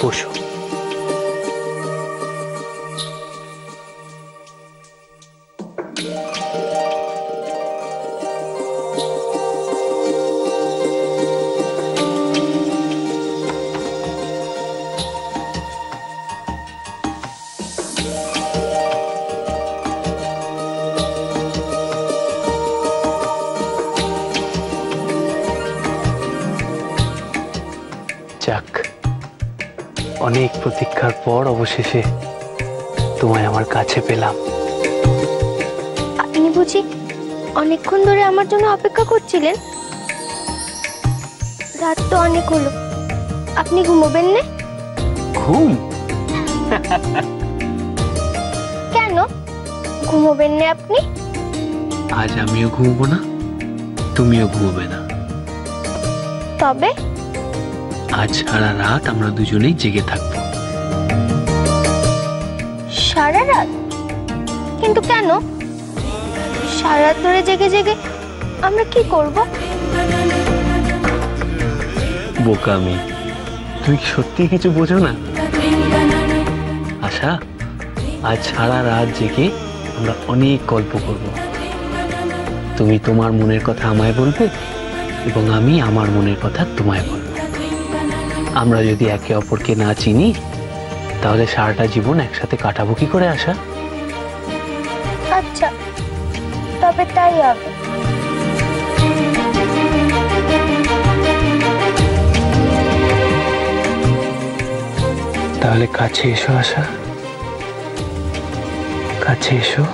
বসো। যাক, অনেক প্রতীক্ষার পর অবশেষে তোমায় আমার কাছে পেলাম। আপনি বুঝি অনেকক্ষণ ধরে আমার জন্য অপেক্ষা করছিলেন? রাত তো অনেক হলো, আপনি ঘুমোবেন না? ঘুম? কেন ঘুমোবেন না আপনি? আজ আমিও ঘুমবো না, তুমিও ঘুমোবে না। তবে আজ সারা রাত আমরা দুজনেই জেগে থাকবো। সারা রাত? কিন্তু কেন? সারা রাত ধরে জেগে জেগে আমরা কি করব? বোকামি, তুমি কি সত্যি কিছু বোঝো না? আশা, আজ সারা রাত জেগে আমরা অনেক গল্প করব। তুমি তোমার মনের কথা আমায় বলবে এবং আমি আমার মনের কথা তোমায় বলবো। আমরা যদি একে অপরকে না চিনি তাহলে সারাটা জীবন একসাথে কাটাবো কি করে আশা? আচ্ছা, তবে তাই হবে। তাহলে কাছে এসো আশা, কাছে এসো।